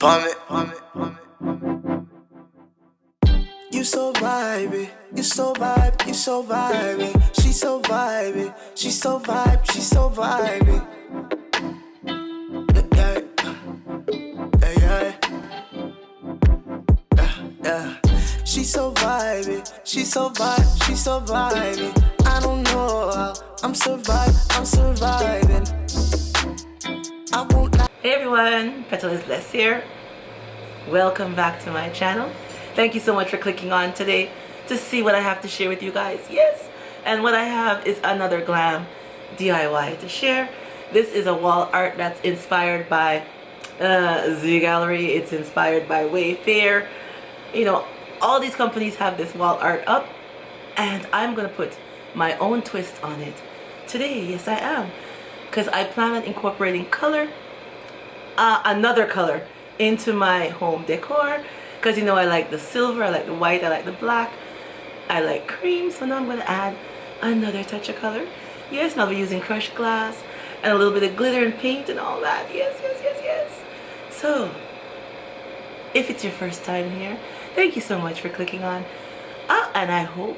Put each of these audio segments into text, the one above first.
Palm it. You so vibey, you so vibe, you so vibey. She so vibey, she so vibe, she so vibey. Yeah. She so vibey, she so vibe, she so vibey. I don't know how I'm surviving. I won't lie. Hey everyone, Petalisbless here. Welcome back to my channel. Thank you so much for clicking on today to see what I have to share with you guys. Yes, and what I have is another glam DIY to share. This is a wall art that's inspired by the Gallerie. It's inspired by Wayfair. You know, all these companies have this wall art up, and I'm gonna put my own twist on it today. Yes, I am, because I plan on incorporating color, another color, into my home decor. Because you know I like the silver, I like the white, I like the black, I like cream. So now I'm gonna add another touch of color. Yes, and I'll be using crushed glass and a little bit of glitter and paint and all that. Yes. So if it's your first time here, thank you so much for clicking on. And I hope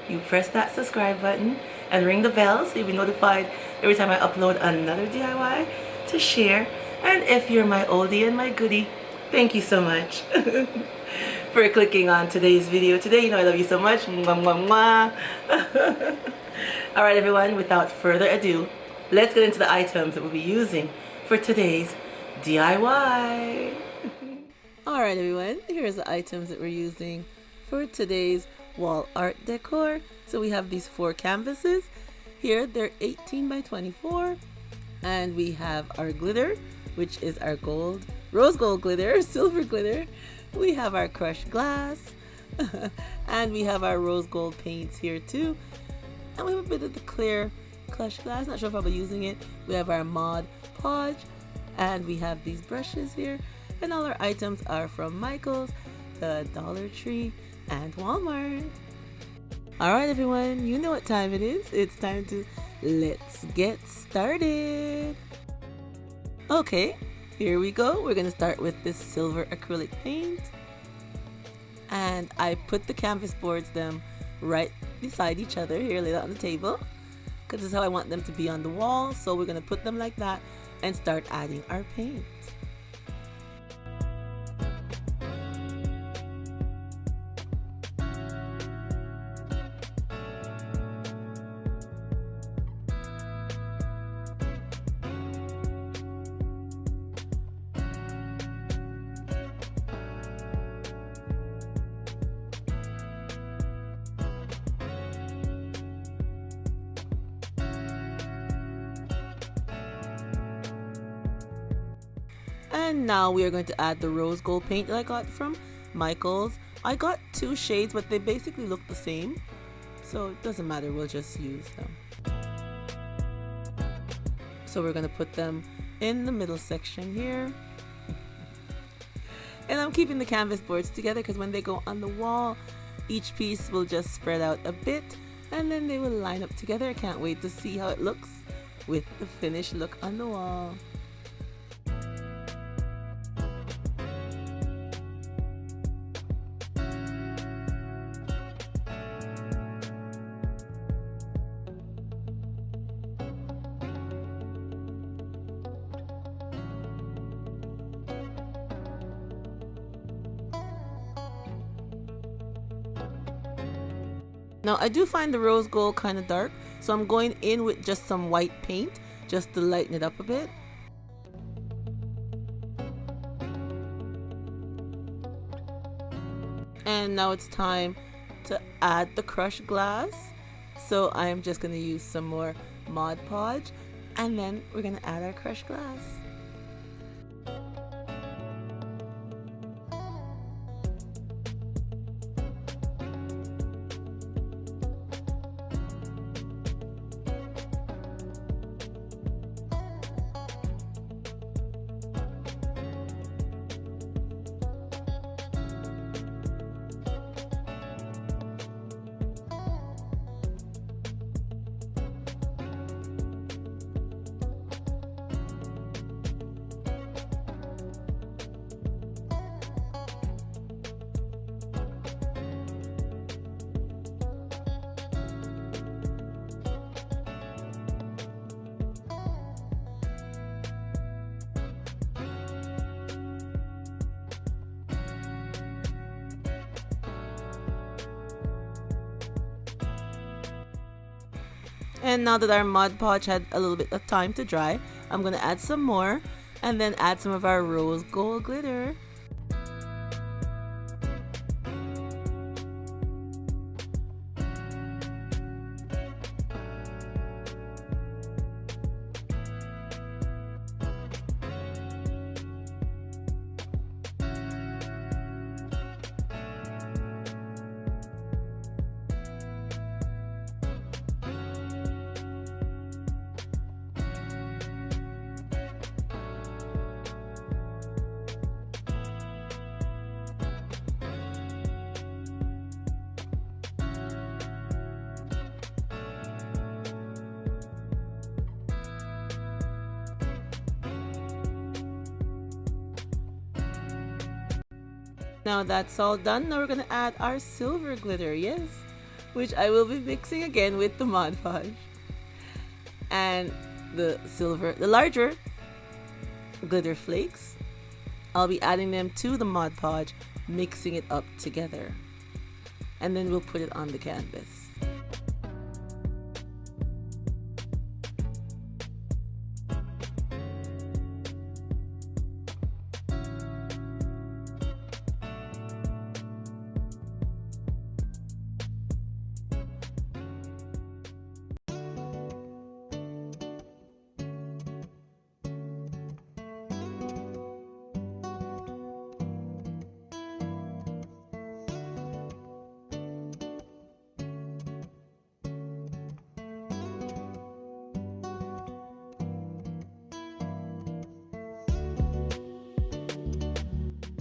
you press that subscribe button and ring the bell so you'll be notified every time I upload another DIY to share. And if you're my oldie and my goodie, thank you so much for clicking on today's video. Today, you know I love you so much. Mwah, mwah, mwah. Alright everyone, without further ado, let's get into the items that we'll be using for today's DIY. Alright everyone, here's the items that we're using for today's wall art decor. So we have these 4 canvases. Here they're 18 by 24. And we have our glitter, which is our rose gold glitter, silver glitter. We have our crushed glass. And we have our rose gold paints here too. And we have a bit of the clear crushed glass. Not sure if I'll be using it. We have our mod Podge. And we have these brushes here. And all our items are from Micheals, the Dollar Tree, and Walmart. Alright everyone, you know what time it is. It's time to let's get started. Okay, here we go. We're going to start with this silver acrylic paint. And I put the canvas boards them right beside each other. Here, lay that on the table. Because this is how I want them to be on the wall. So we're going to put them like that and start adding our paint. And now we are going to add the rose gold paint that I got from Micheals. I got 2 shades, but they basically look the same. So it doesn't matter, we'll just use them. So we're going to put them in the middle section here. And I'm keeping the canvas boards together because when they go on the wall, each piece will just spread out a bit and then they will line up together. I can't wait to see how it looks with the finished look on the wall. Now I do find the rose gold kind of dark, so I'm going in with just some white paint just to lighten it up a bit. And now it's time to add the crushed glass. So I'm just going to use some more Mod Podge and then we're going to add our crushed glass. And now that our Mod Podge had a little bit of time to dry, I'm going to add some more and then add some of our rose gold glitter. Now that's all done. Now we're going to add our silver glitter, yes, which I will be mixing again with the Mod Podge. And the larger glitter flakes, I'll be adding them to the Mod Podge, mixing it up together. And then we'll put it on the canvas.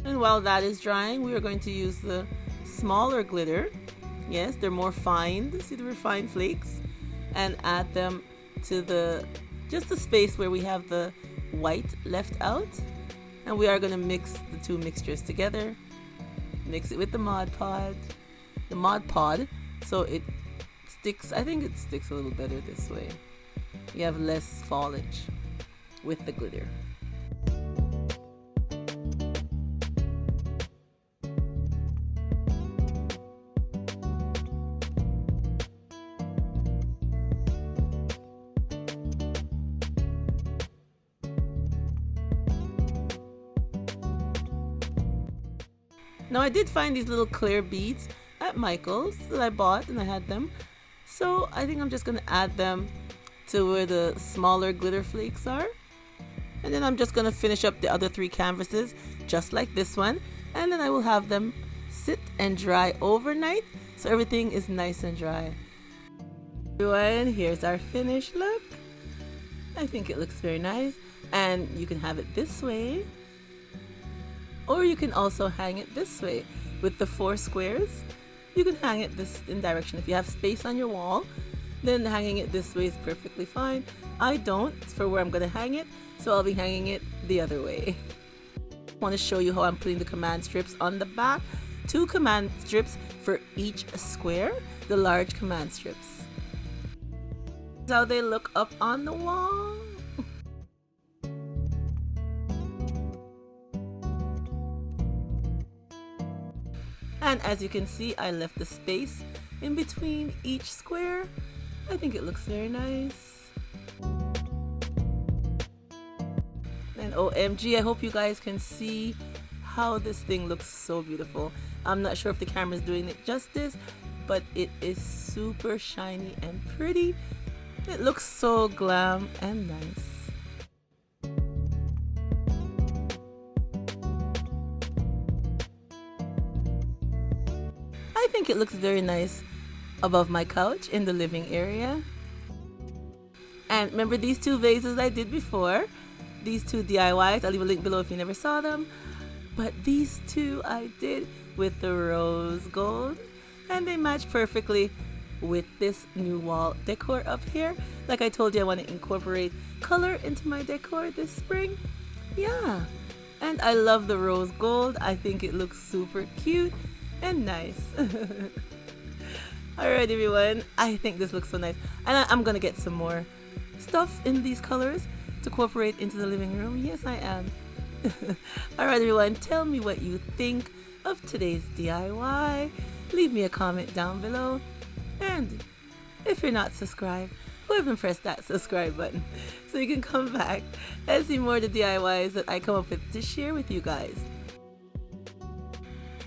And while that is drying, we are going to use the smaller glitter. Yes, they're more fine. See the refined flakes? And add them to just the space where we have the white left out. And we are going to mix the two mixtures together. Mix it with the Mod Pod, so it sticks. I think it sticks a little better this way. You have less foliage with the glitter. Now I did find these little clear beads at Micheals that I bought, and I had them. So I think I'm just going to add them to where the smaller glitter flakes are. And then I'm just going to finish up the other 3 canvases just like this one. And then I will have them sit and dry overnight so everything is nice and dry. Everyone, here's our finished look. I think it looks very nice. And you can have it this way. Or you can also hang it this way with the 4 squares. You can hang it this in direction. If you have space on your wall, then hanging it this way is perfectly fine. I don't for where I'm going to hang it, so I'll be hanging it the other way. I want to show you how I'm putting the command strips on the back. 2 command strips for each square, the large command strips. That's how they look up on the wall. And as you can see, I left the space in between each square. I think it looks very nice. And OMG, I hope you guys can see how this thing looks so beautiful. I'm not sure if the camera is doing it justice, but it is super shiny and pretty. It looks so glam and nice. I think it looks very nice above my couch in the living area. And remember these 2 vases I did before? These 2 DIYs, I'll leave a link below if you never saw them. But these 2 I did with the rose gold, and they match perfectly with this new wall decor up here. Like I told you, I want to incorporate color into my decor this spring. Yeah, and I love the rose gold. I think it looks super cute and nice. Alright everyone, I think this looks so nice, and I'm gonna get some more stuff in these colors to incorporate into the living room. Yes, I am. Alright everyone, tell me what you think of today's DIY. Leave me a comment down below, and if you're not subscribed, go ahead and press that subscribe button so you can come back and see more of the DIYs that I come up with to share with you guys.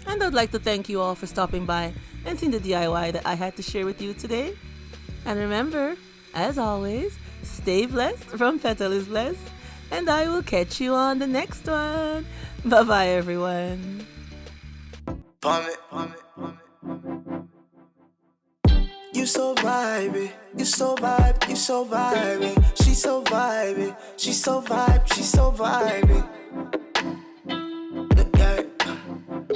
And I'd like to thank you all for stopping by and seeing the DIY that I had to share with you today. And remember, as always, stay blessed from Petalisbless, and I will catch you on the next one. Bye bye, everyone. You so vibey, you so vibe, you so vibey. She so vibey, she so vibe, she so vibey.